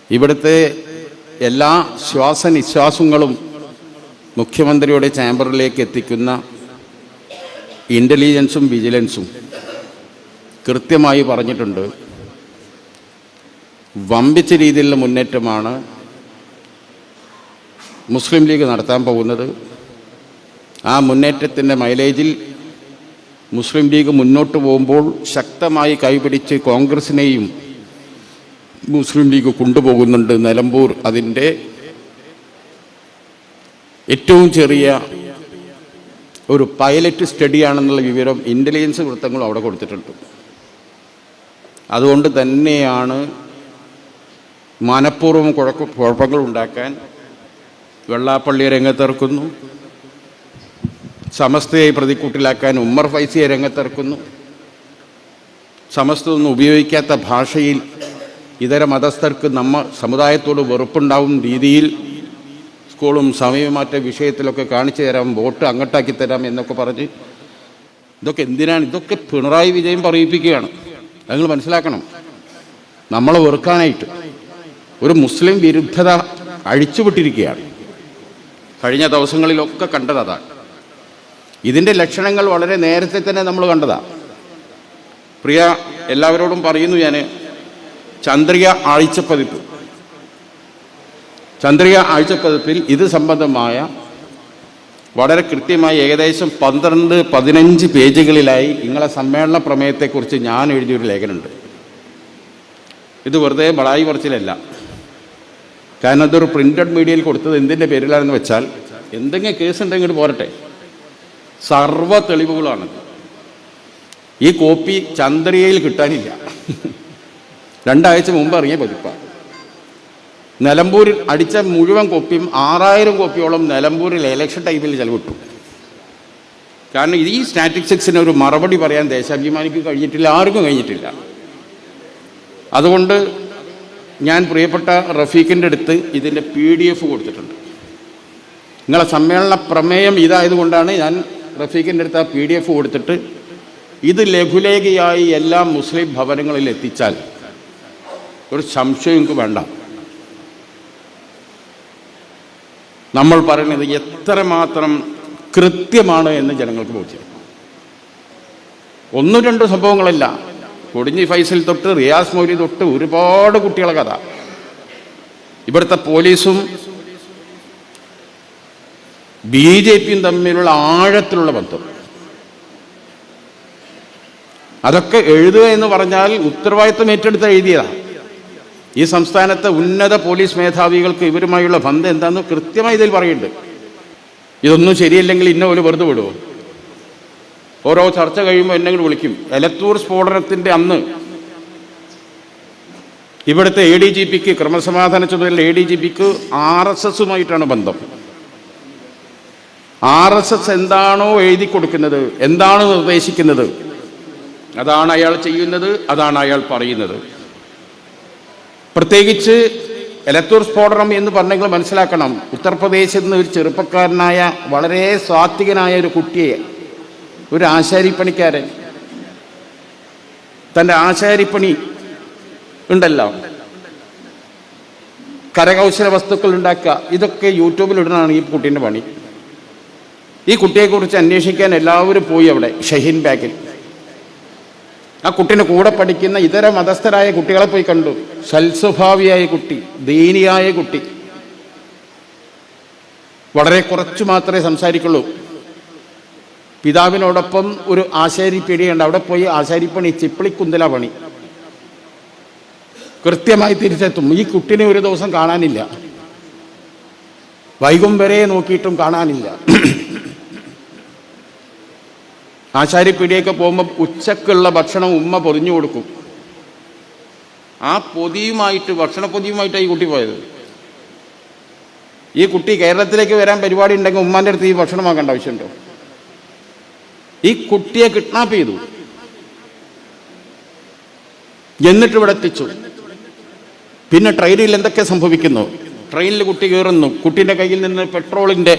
ഇവിടുത്തെ എല്ലാ ശ്വാസനിശ്വാസങ്ങളും മുഖ്യമന്ത്രിയുടെ ചാമ്പറിലേക്ക് എത്തിക്കുന്ന ഇൻ്റലിജൻസും വിജിലൻസും കൃത്യമായി പറഞ്ഞിട്ടുണ്ട്. വമ്പിച്ച രീതിയിലുള്ള മുന്നേറ്റമാണ് മുസ്ലിം ലീഗ് നടത്താൻ പോകുന്നത്. ആ മുന്നേറ്റത്തിൻ്റെ മൈലേജിൽ മുസ്ലിം ലീഗ് മുന്നോട്ട് പോകുമ്പോൾ ശക്തമായി കൈപിടിച്ച് കോൺഗ്രസിനെയും മുസ്ലിം ലീഗ് കൊണ്ടുപോകുന്നുണ്ട്. നിലമ്പൂർ അതിൻ്റെ ഏറ്റവും ചെറിയ ഒരു പൈലറ്റ് സ്റ്റഡിയാണെന്നുള്ള വിവരം ഇൻ്റലിജൻസ് വൃത്തങ്ങളും അവിടെ കൊടുത്തിട്ടുണ്ട്. അതുകൊണ്ട് തന്നെയാണ് മനഃപൂർവ്വം കുഴപ്പങ്ങൾ ഉണ്ടാക്കാൻ വെള്ളാപ്പള്ളിയെ രംഗത്തിറക്കുന്നു, സമസ്തയെ പ്രതിക്കൂട്ടിലാക്കാൻ ഉമ്മർ ഫൈസിയെ രംഗത്തിറക്കുന്നു, സമസ്തയൊന്നും ഉപയോഗിക്കാത്ത ഭാഷയിൽ ഇതര മതസ്ഥർക്ക് സമുദായത്തോട് വെറുപ്പുണ്ടാവും രീതിയിൽ സ്കൂളും സമയമാറ്റ വിഷയത്തിലൊക്കെ കാണിച്ചു തരാം, വോട്ട് അങ്ങോട്ടാക്കി തരാം എന്നൊക്കെ പറഞ്ഞ് ഇതൊക്കെ എന്തിനാണ്? ഇതൊക്കെ പിണറായി വിജയൻ പറയിപ്പിക്കുകയാണ്. നിങ്ങൾ മനസ്സിലാക്കണം. നമ്മളെ വെറുക്കാനായിട്ട് ഒരു മുസ്ലിം വിരുദ്ധത അഴിച്ചുവിട്ടിരിക്കുകയാണ്. കഴിഞ്ഞ ദിവസങ്ങളിലൊക്കെ കണ്ടത് അതാണ്. ഇതിൻ്റെ ലക്ഷണങ്ങൾ വളരെ നേരത്തെ തന്നെ നമ്മൾ കണ്ടതാണ്. പ്രിയ എല്ലാവരോടും പറയുന്നു ഞാൻ, ചന്ദ്രിക ആഴ്ചപ്പതിപ്പിൽ ഇത് സംബന്ധമായ വളരെ കൃത്യമായി ഏകദേശം 12-15 പേജുകളിലായി നിങ്ങളെ സമ്മേളന പ്രമേയത്തെക്കുറിച്ച് ഞാൻ എഴുതിയൊരു ലേഖനമുണ്ട്. ഇത് വെറുതെ ബളായി പറച്ചിലല്ല. കാരണം അതൊരു പ്രിൻ്റഡ് മീഡിയയിൽ കൊടുത്തത് എന്തിൻ്റെ പേരിലാണെന്ന് വെച്ചാൽ, എന്തെങ്കിലും കേസ് ഉണ്ടെങ്കിൽ പോരട്ടെ, സർവ്വ തെളിവുകളാണ്. ഈ കോപ്പി ചന്ദ്രികയിൽ കിട്ടാനില്ല. 2 ആഴ്ച മുമ്പ് ഇറങ്ങിയ പതിപ്പാണ്. നിലമ്പൂരിൽ അടിച്ച മുഴുവൻ കോപ്പിയും 6000 കോപ്പിയോളം നിലമ്പൂരിൽ ഇലക്ഷൻ ടൈമിൽ ചെലവിട്ടു. കാരണം ഈ സ്റ്റാറ്റിസ്റ്റിക്സിന് ഒരു മറുപടി പറയാൻ ദേശാഭിമാനിക്ക് കഴിഞ്ഞിട്ടില്ല, ആർക്കും കഴിഞ്ഞിട്ടില്ല. അതുകൊണ്ട് ഞാൻ പ്രിയപ്പെട്ട റഫീഖിൻ്റെ അടുത്ത് ഇതിൻ്റെ PDF കൊടുത്തിട്ടുണ്ട്. നിങ്ങളെ സമ്മേളന പ്രമേയം ഇതായതുകൊണ്ടാണ് ഞാൻ റഫീഖിൻ്റെ അടുത്ത് ആ PDF കൊടുത്തിട്ട് ഇത് ലഘുലേഖയായി എല്ലാ മുസ്ലിം ഭവനങ്ങളിൽ എത്തിച്ചാൽ ഒരു സംശയം എനിക്ക് വേണ്ട. നമ്മൾ പറയുന്നത് എത്രമാത്രം കൃത്യമാണ് എന്ന് ജനങ്ങൾക്ക് ബോധ്യം. 1-2 സംഭവങ്ങളല്ല, കൊടിഞ്ഞി ഫൈസൽ തൊട്ട് റിയാസ് മൗലി തൊട്ട് ഒരുപാട് കുട്ടികളെ കഥ. ഇവിടുത്തെ പോലീസും BJPയും തമ്മിലുള്ള ആഴത്തിലുള്ള ബന്ധം, അതൊക്കെ എഴുതുക എന്ന് പറഞ്ഞാൽ ഉത്തരവാദിത്വം ഏറ്റെടുത്ത് എഴുതിയതാണ്. ഈ സംസ്ഥാനത്തെ ഉന്നത പോലീസ് മേധാവികൾക്ക് ഇവരുമായുള്ള ബന്ധം എന്താണെന്ന് കൃത്യമായി ഇതിൽ പറയുന്നുണ്ട്. ഇതൊന്നും ശരിയല്ലെങ്കിൽ ഇന്ന പോലെ വെറുതെ വിടുമോ? ഓരോ ചർച്ച കഴിയുമ്പോൾ എന്നെ കൂടി വിളിക്കും. എലത്തൂർ സ്ഫോടനത്തിൻ്റെ അന്ന് ഇവിടുത്തെ ADGPക്ക്, ക്രമസമാധാന ചുമതല ADGPക്ക് RSSുമായിട്ടാണ് ബന്ധം. RSS എന്താണോ എഴുതി കൊടുക്കുന്നത്, എന്താണ് നിർദ്ദേശിക്കുന്നത്, അതാണ് അയാൾ ചെയ്യുന്നത്, അതാണ് അയാൾ പറയുന്നത്. പ്രത്യേകിച്ച് എലത്തൂർ സ്ഫോടനം എന്ന് പറഞ്ഞെങ്കിൽ മനസ്സിലാക്കണം, ഉത്തർപ്രദേശിൽ നിന്ന് ഒരു ചെറുപ്പക്കാരനായ വളരെ സാത്വികനായ ഒരു കുട്ടിയെ, ഒരു ആശാരിപ്പണിക്കാരൻ, തൻ്റെ ആശാരിപ്പണി ഉണ്ടല്ലോ, കരകൗശല വസ്തുക്കൾ ഉണ്ടാക്കുക, ഇതൊക്കെ യൂട്യൂബിലിടുന്നതാണ് ഈ കുട്ടീൻ്റെ പണി. ഈ കുട്ടിയെക്കുറിച്ച് അന്വേഷിക്കാൻ എല്ലാവരും പോയി അവിടെ ഷഹീൻ ബാഗിൽ. ആ കുട്ടീൻ്റെ കൂടെ പഠിക്കുന്ന ഇതര മതസ്ഥരായ കുട്ടികളെ പോയി കണ്ടു. സൽസ്വഭാവിയായ കുട്ടി, ദീനിയായ കുട്ടി, വളരെ കുറച്ച് മാത്രമേ സംസാരിക്കുള്ളൂ. പിതാവിനോടൊപ്പം ഒരു ആശാരിപ്പീടിയുണ്ട്, അവിടെ പോയി ആശാരിപ്പണി, ചിപ്പിളിക്കുന്തല പണി കൃത്യമായി തിരിച്ചെത്തും. ഈ കുട്ടിനെ ഒരു ദിവസം കാണാനില്ല, വൈകും വരെ നോക്കിയിട്ടും കാണാനില്ല. ആശാരിപ്പീടിയൊക്കെ പോകുമ്പോൾ ഉച്ചക്കുള്ള ഭക്ഷണം ഉമ്മ പൊതിഞ്ഞു കൊടുക്കും. ആ പൊതിയുമായിട്ട്, ഭക്ഷണ പൊതിയുമായിട്ടാണ് ഈ കുട്ടി പോയത്. ഈ കുട്ടി കേരളത്തിലേക്ക് വരാൻ പരിപാടി ഉണ്ടെങ്കിൽ ഉമ്മാൻ്റെ അടുത്ത് ഈ ഭക്ഷണം വാങ്ങേണ്ട ആവശ്യമുണ്ടോ? ഈ കുട്ടിയെ കിഡ്നാപ്പ് ചെയ്തു, എന്നിട്ട് ഇവിടെ എത്തിച്ചു. പിന്നെ ട്രെയിനിൽ എന്തൊക്കെ സംഭവിക്കുന്നു? ട്രെയിനിൽ കുട്ടി കയറുന്നു, കുട്ടീൻ്റെ കയ്യിൽ നിന്ന് പെട്രോളിൻ്റെ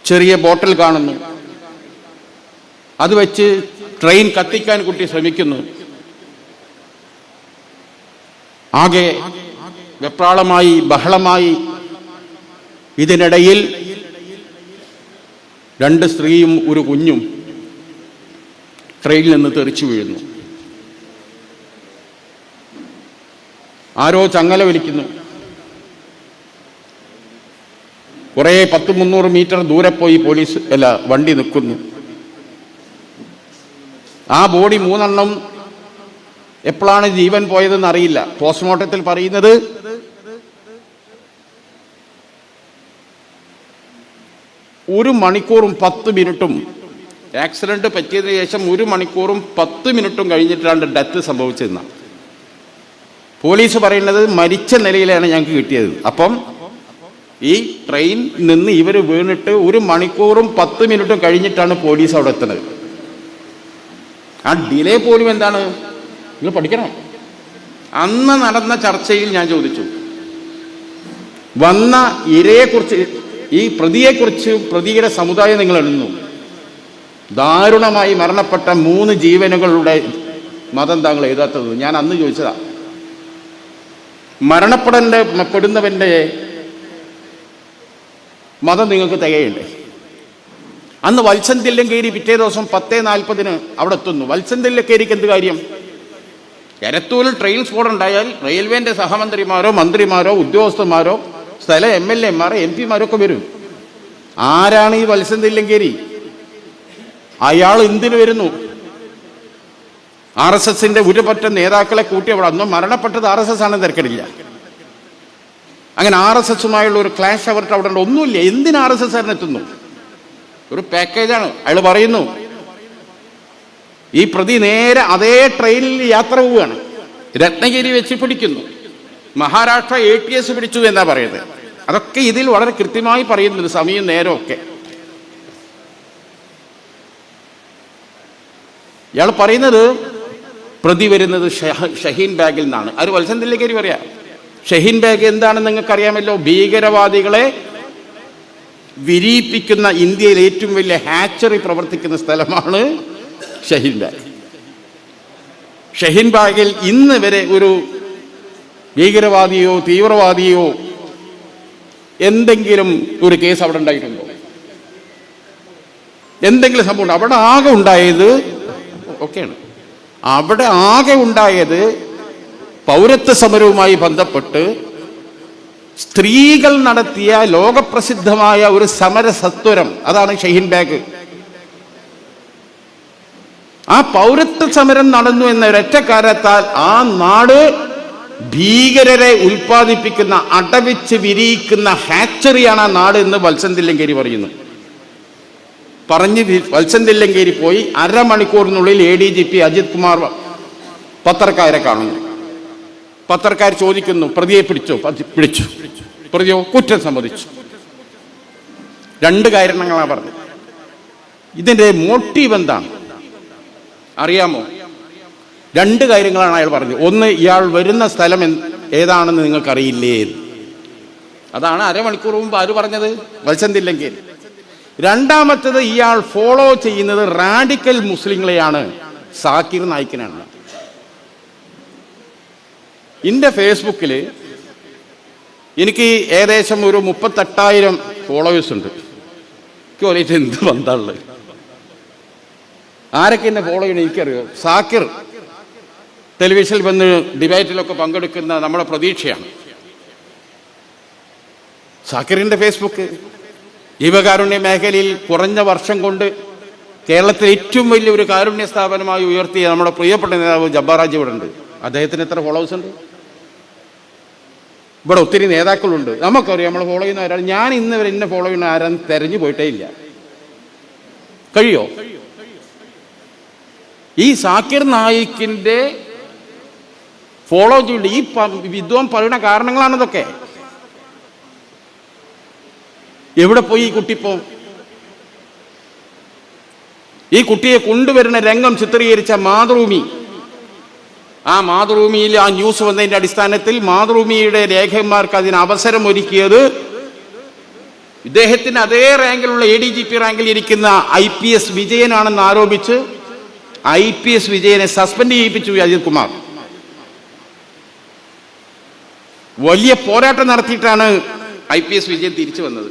ചെറിയ ബോട്ടിൽ കാണുന്നു, അത് വെച്ച് ട്രെയിൻ കത്തിക്കാൻ കുട്ടി ശ്രമിക്കുന്നു. ആകെ വെപ്രാളമായി, ബഹളമായി. ഇതിനിടയിൽ 2 സ്ത്രീയും ഒരു കുഞ്ഞും ട്രെയിനിൽ നിന്ന് തെറിച്ചു വീഴുന്നു. ആരോ ചങ്ങല വലിക്കുന്നു. കുറേ 100-300 മീറ്റർ ദൂരെ പോയി വണ്ടി നിൽക്കുന്നു. ആ ബോഡി 3 എണ്ണം എപ്പോഴാണ് ജീവൻ പോയതെന്ന് അറിയില്ല. പോസ്റ്റ്മോർട്ടത്തിൽ പറയുന്നത് 1 മണിക്കൂറും 10 മിനിറ്റും, ആക്സിഡന്റ് പറ്റിയതിനു ശേഷം 1 മണിക്കൂറും 10 മിനിറ്റും കഴിഞ്ഞിട്ടാണ് ഡെത്ത് സംഭവിച്ചതെന്നാണ് പോലീസ് പറയുന്നത്. മരിച്ച നിലയിലാണ് ഞങ്ങൾക്ക് കിട്ടിയത്. അപ്പം ഈ ട്രെയിൻ നിന്ന് ഇവർ വീണിട്ട് 1 മണിക്കൂറും 10 മിനിറ്റും കഴിഞ്ഞിട്ടാണ് പോലീസ് അവിടെ എത്തുന്നത്. ആ ഡിലേ പോലും എന്താണ്, നിങ്ങൾ പഠിക്കണം. അന്ന് നടന്ന ചർച്ചയിൽ ഞാൻ ചോദിച്ചു, വന്ന ഇരയെക്കുറിച്ച്, ഈ പ്രതിയെക്കുറിച്ച്, പ്രതിയുടെ സമുദായം നിങ്ങൾ എണ്ണുന്നു. ദാരുണമായി മരണപ്പെട്ട 3 ജീവനുകളുടെ മതം താങ്കൾ എഴുതാത്തത്. ഞാൻ അന്ന് ചോദിച്ചതാ. മരണപ്പെടുന്നവന്റെ മതം നിങ്ങൾക്ക് തികയുണ്ട്. അന്ന് വത്സൻ തില്ലങ്കേരി പിറ്റേ ദിവസം 10:40 അവിടെ എത്തുന്നു. വത്സൻ തില്ലങ്കേരിക്ക് എന്ത് കാര്യം? എരത്തൂരിൽ ട്രെയിൻ സ്ഫോടനം ഉണ്ടായാൽ റെയിൽവേന്റെ സഹമന്ത്രിമാരോ മന്ത്രിമാരോ ഉദ്യോഗസ്ഥന്മാരോ സ്ഥല MLA-മാരോ MP-മാരൊക്കെ വരും. ആരാണ് ഈ വത്സൻ തില്ലങ്കേരി? അയാൾ എന്തിനു വരുന്നു? RSSന്റെ ഒരുപറ്റ നേതാക്കളെ കൂട്ടി അവിടെ. അന്ന് മരണപ്പെട്ടത് RSS ആണെന്ന് തിരക്കിടില്ല. അങ്ങനെ RSSുമായുള്ള ഒരു ക്ലാഷ് അവർക്ക് അവിടെ ഒന്നുമില്ല. എന്തിന് RSS എത്തുന്നു? ഒരു പാക്കേജാണ്. അയാൾ പറയുന്നു ഈ പ്രതി നേരെ അതേ ട്രെയിനിൽ യാത്ര പോവുകയാണ്. രത്നഗിരി വെച്ച് പിടിക്കുന്നു. മഹാരാഷ്ട്ര ATS പിടിച്ചു എന്നാ പറയുന്നത്. അതൊക്കെ ഇതിൽ വളരെ കൃത്യമായി പറയുന്നുണ്ട്, സമയം നേരം ഒക്കെ. ഇയാൾ പറയുന്നത് പ്രതി വരുന്നത് ഷഹീൻ ബാഗിൽ നിന്നാണ്. അത് വത്സൻ തില്ലങ്കേരി പറയാ. ഷഹീൻ ബാഗ് എന്താണെന്ന് നിങ്ങൾക്കറിയാമല്ലോ. ഭീകരവാദികളെ വിരിയിപ്പിക്കുന്ന ഇന്ത്യയിൽ ഏറ്റവും വലിയ ഹാച്ചറി പ്രവർത്തിക്കുന്ന സ്ഥലമാണ് ഷഹീൻ ബാഗ്. ഷഹീൻ ബാഗിൽ ഇന്ന് വരെ ഒരു ഭീകരവാദിയോ തീവ്രവാദിയോ എന്തെങ്കിലും ഒരു കേസ് അവിടെ ഉണ്ടായിട്ടുണ്ടോ? എന്തെങ്കിലും സംഭവം അവിടെ ആകെ ഉണ്ടായത് ഒക്കെയാണ്. അവിടെ ആകെ ഉണ്ടായത് പൗരത്വ സമരവുമായി ബന്ധപ്പെട്ട് സ്ത്രീകൾ നടത്തിയ ലോകപ്രസിദ്ധമായ ഒരു സമര സത്വരം. അതാണ് ഷഹീൻ ബാഗ്. ആ പൗരത്വ സമരം നടന്നു എന്ന ഒരൊറ്റ കാരണത്താൽ ആ നാട് ഭീകരരെ ഉൽപ്പാദിപ്പിക്കുന്ന, അടവിച്ച് വിരിയിക്കുന്ന ഹാച്ചറിയാണ് ആ നാട് എന്ന് വത്സൻ തില്ലങ്കേരി പറയുന്നു. പറഞ്ഞ് വത്സൻ തില്ലങ്കേരി പോയി അരമണിക്കൂറിനുള്ളിൽ ADGP അജിത് കുമാർ പത്രക്കാരെ കാണുന്നു. പത്രക്കാർ ചോദിക്കുന്നു, പ്രതിയെ പിടിച്ചോ? പിടിച്ചു. പ്രതിയോ? കുറ്റം സമ്മതിച്ചു. 2 കാരണങ്ങളാണ് പറഞ്ഞത്. ഇതിന്റെ മോട്ടീവ് എന്താണ് അറിയാമോ? 2 കാര്യങ്ങളാണ് അയാൾ പറഞ്ഞത്. ഒന്ന്, ഇയാൾ വരുന്ന സ്ഥലം ഏതാണെന്ന് നിങ്ങൾക്കറിയില്ലേ? അതാണ് അരമണിക്കൂർ മുമ്പ് ആര് പറഞ്ഞത്? വത്സൻ തില്ലങ്കേരി. രണ്ടാമത്തത്, ഇയാൾ ഫോളോ ചെയ്യുന്നത് റാഡിക്കൽ മുസ്ലിങ്ങളെയാണ്, സാക്കിർ നായിക്കിനാണ്. എൻ്റെ ഫേസ്ബുക്കിൽ എനിക്ക് ഏകദേശം ഒരു 38,000 ഫോളോവേഴ്സ് ഉണ്ട്. എനിക്ക് പറഞ്ഞിട്ട് എന്ത് ബന്ധമുള്ളത്? ആരൊക്കെ എന്നെ ഫോളോ ചെയ്യണം എനിക്കറിയോ. സാക്കിർ ടെലിവിഷനിൽ വന്ന് ഡിബേറ്റിലൊക്കെ പങ്കെടുക്കുന്ന നമ്മുടെ പ്രതീക്ഷയാണ്. സാക്കിറിൻ്റെ ഫേസ്ബുക്ക് ജീവകാരുണ്യ മേഖലയിൽ കുറഞ്ഞ വർഷം കൊണ്ട് കേരളത്തിലെ ഏറ്റവും വലിയൊരു കാരുണ്യ സ്ഥാപനമായി ഉയർത്തിയ നമ്മുടെ പ്രിയപ്പെട്ട നേതാവ് ജബ്ബാറാജി ഇവിടെ ഉണ്ട്. അദ്ദേഹത്തിന് എത്ര ഫോളോവേഴ്സ് ഉണ്ട്? ഇവിടെ ഒത്തിരി നേതാക്കളുണ്ട്. നമുക്കറിയാം നമ്മൾ ഫോളോ ചെയ്യുന്ന ആരാണ്. ഞാൻ ഇന്ന് വരെ എന്നെ ഫോളോ ചെയ്യുന്ന ആരാന്ന് തെരഞ്ഞു പോയിട്ടേ ഇല്ല. കഴിയോ? ഈ സാക്കിർ നായിക്കിന്റെ ഫോളോ ചെയ്യേണ്ട ഈ വിദ്വാൻ പറയുന്ന കാരണങ്ങളാണിതൊക്കെ. എവിടെ പോയി ഈ കുട്ടിപ്പോ? ഈ കുട്ടിയെ കൊണ്ടുവരുന്ന രംഗം ചിത്രീകരിച്ച മാതൃഭൂമി, ആ മാതൃഭൂമിയിൽ ആ ന്യൂസ് വന്നതിന്റെ അടിസ്ഥാനത്തിൽ മാതൃഭൂമിയുടെ ലേഖകന്മാർക്ക് അതിന് അവസരം ഒരുക്കിയത് ഇദ്ദേഹത്തിന് അതേ റാങ്കിലുള്ള ADGP റാങ്കിൽ ഇരിക്കുന്ന IPS വിജയനാണെന്ന് ആരോപിച്ച് IPS വിജയനെ സസ്പെൻഡ് ചെയ്യിപ്പിച്ചു അജിത് കുമാർ. വലിയ പോരാട്ടം നടത്തിയിട്ടാണ് IPS വിജയൻ തിരിച്ചു വന്നത്.